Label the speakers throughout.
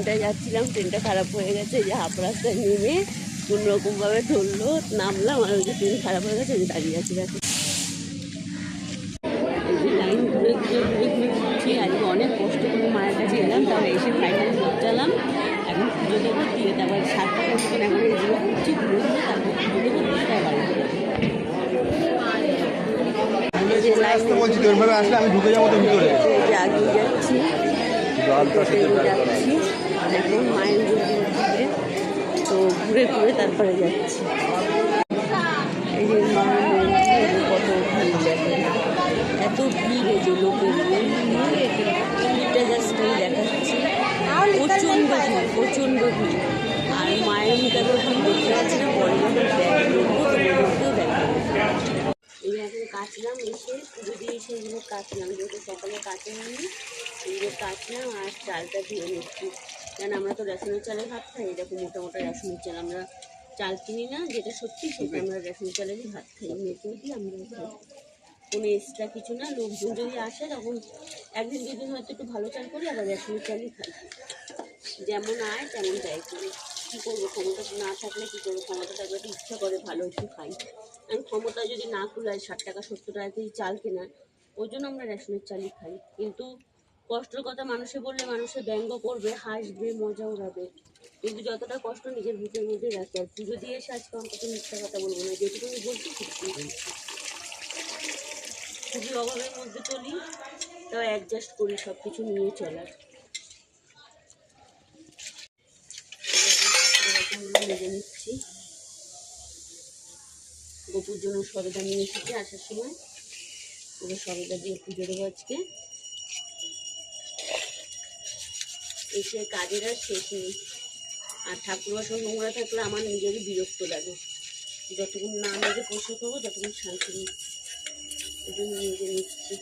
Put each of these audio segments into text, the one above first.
Speaker 1: ট্রেনটায় যাচ্ছিলাম, ট্রেনটা খারাপ হয়ে গেছে, যে হাফ রাস্তায় নেমে কোনোরকমভাবে ধরলো, নামলাম, আর ওই যে ট্রেন খারাপ হয়ে গেছে, যে দাঁড়িয়ে আছি দেখো। এই যে লাইন ঘুরে ঘুরে ঘুরে ঘুরে ঘুরছি, আজকে অনেক কষ্ট করে মায়ের কাছে এলাম, তারপর এসে ফাইনাল পৌঁছালাম। এখন পুজো দেবো, দিয়ে তারপর 7টা পর্যন্ত এখন এগুলো ঘুরছি, ঘুরে ঘুরে তারপর পুজো দেবো, দিয়ে তার বাড়ি যাবো।
Speaker 2: আমি ঢুকে যাবো তো ভিতরে,
Speaker 1: আগিয়ে যাচ্ছি যাচ্ছি একদম মায়ের ঘুরে, তো ঘুরে ঘুরে তারপরে যাচ্ছি। এই যে মায়ের মন্দিরে কত ভিড় দেখেন, এত ভিড়, এই যে লোকের ভিড়টা জাস্ট দেখাচ্ছি, প্রচণ্ড ভিড়, প্রচণ্ড ভিড়। আর মায়ের মুখে যখন দেখতে পাচ্ছি না, বড় যখন দেখতেও দেখা। এই এখন কাচলাম, এসে পুজো দিয়ে এসে এগুলো কাচলাম, যেহেতু সকালে কাচে নিই, এগুলো কাচলাম আর চালটা ধুয়ে নিচ্ছি। কেন আমরা তো রেশনের চালে ভাত খাই, এরকম মোটা মোটা রেশনের চাল, আমরা চাল কিনি না, যেটা সত্যি সেটা আমরা রেশনের চালেরই ভাত খাই, মেয়েকেও দিই, আমরা খাই, কোনো এক্সট্রা কিছু না। লোকজন যদি আসে তখন একদিন দুদিন হয়তো একটু ভালো চাল করি, আবার রেশনের চালই খাই, যেমন আয় তেমন যাই করি। কী করবো, ক্ষমতা না থাকলে কী করবো, ক্ষমতা থাকলে একটু ইচ্ছা করে ভালো একটু খাই। আমি ক্ষমতা যদি না কুলায় 60 টাকা 70 টাকা কেজি চাল কেনার, ওই জন্য আমরা রেশনের চালই খাই। কিন্তু কষ্টের কথা মানুষে বললে মানুষে ব্যঙ্গ করবে, হাসবে, মজা উড়াবে, কিন্তু যতটা কষ্ট নিজের বুকের মধ্যে রাখে। আর পুজো দিয়ে এসে আজকে অন্তত মিথ্যা কথা বলবো না, যেটুকু আমি বলছি সত্যি বলছি। খুবই অভাবের মধ্যে চলি, তাও অ্যাডজাস্ট করি সব কিছু নিয়ে চলার। মেজে নিচ্ছি, গোপুর জন্য সবেদা নিয়ে এসেছি আসার সময়, পুরো সবেদা দিয়ে পুজো দেবো আজকে। এসে কাজের আর শেষ নেই, আর ঠাকুর বাসন নোংরা থাকলে আমার নিজেরই বিরক্ত লাগে, যতক্ষণ না মেজে পরিষ্কার করবো ততক্ষণ শান্তি নেই, এই জন্য মেজে নিচ্ছি।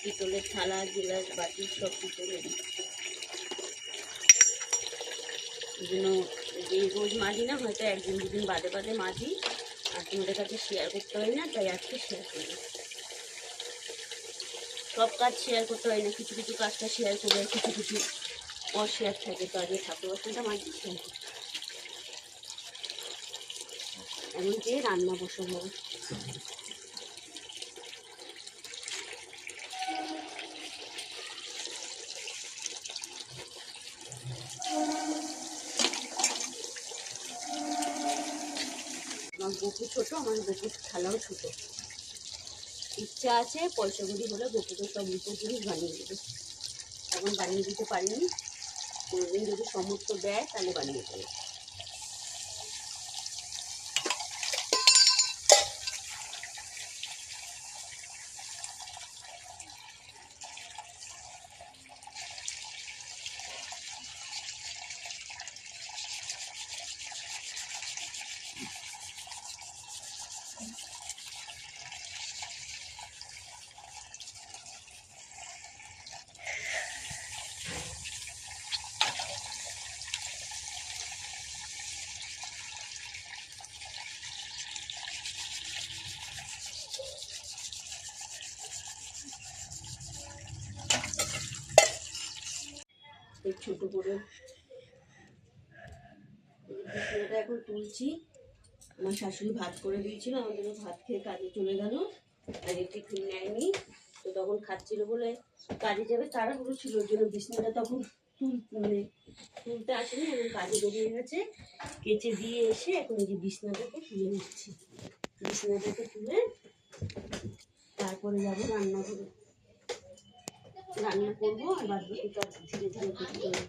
Speaker 1: পিতলের থালা, গিলাস, বাটি সব পিতলের, এই জন্য যে রোজ মাজি না, হয়তো একদিন দুদিন বাদে বাদে মাজি, আর তোমাদের কাছে শেয়ার করতে হয় না, তাই আজকে শেয়ার করি। সব কাজ শেয়ার করতে হয় না, কিছু কিছু কাজটা শেয়ার করে, কিছু কিছু অশেয়ার থাকে, তো আজকে ঠাকুর বাসনটা মাজি শেয়ার করতে। এমন যে রান্না বসাবো, আমার গপু ছোটো, আমার গপুর থালাও ছোটো, ইচ্ছা আছে পয়সা করি হলে গপুকে সব রূপোর জিনিস বানিয়ে দেবে, এখন বানিয়ে দিতে পারিনি, কোনোদিন যদি সমর্থ দেয় তাহলে বানিয়ে দেবে। ছোট করে বিছানাটা এখন তুলছি, আমার শাশুড়ি ভাত করে দিয়েছিল, আমাদেরও ভাত খেয়ে কাজে চলে গেল, আর টিফিন নেয়নি, তো তখন খাচ্ছিল বলে কাজে যাবে তাড়াহুড়ো ছিল, ওই জন্য বিছানাটা তখন তুলতে আসেনি, এখন কাজে বেরিয়ে গেছে, কেচে দিয়ে এসে এখন এই যে বিছানাটাকে তুলে নিচ্ছি, বিছানাটাকে তুলে তারপরে যাবো রান্নাঘরে, রান্না করবো, আর বাদ বাকি কাজ ধীরে ধীরে করতে হবে,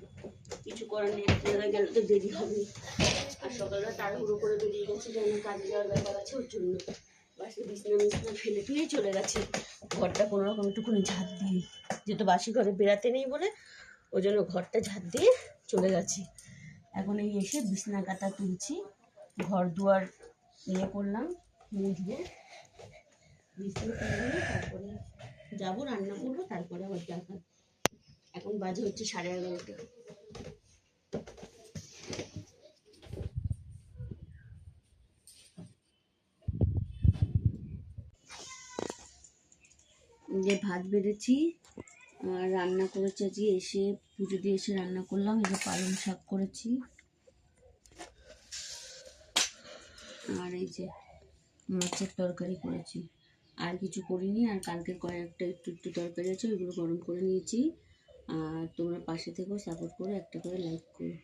Speaker 1: কিছু করার নেই, এক জায়গায় গেলে তো দেরি হবে, আর সকালবেলা তাড়াহুড়ো করে বেরিয়ে গেছে, যেন কাজে যাওয়ার ব্যাপার আছে, ওর জন্য বাসি বিছনা ফেলে টুয়ে চলে গেছে, ঘরটা কোনো রকম একটুখানি ঝাঁট দিয়ে, যেহেতু বাসি ঘরে বেড়াতে নেই বলে ওই জন্য ঘরটা ঝাঁট দিয়ে চলে গেছে। এখন এই এসে বিছনা কাটা তুলছি, ঘর দুয়ার ইয়ে করলাম, মুছবো, বিছনা তুলে তারপরে যাবো রান্না করবো, তারপরে আবার দেখা। এখন বাজে হচ্ছে 11:30। যে ভাত বেড়েছি, আর রান্না করেছি আজকে এসে, পুজো দিয়ে এসে রান্না করলাম। এই যে পালং শাক করেছি, আর এই যে মাছের তরকারি করেছি। আর কিছু করিনি। আর কালকে কয়েকটা একটু একটু তরকারি আছে, ওইগুলো গরম করে নিয়েছি। আর তোমরা পাশে থেকেও সাপোর্ট করো, একটা করে লাইক করো।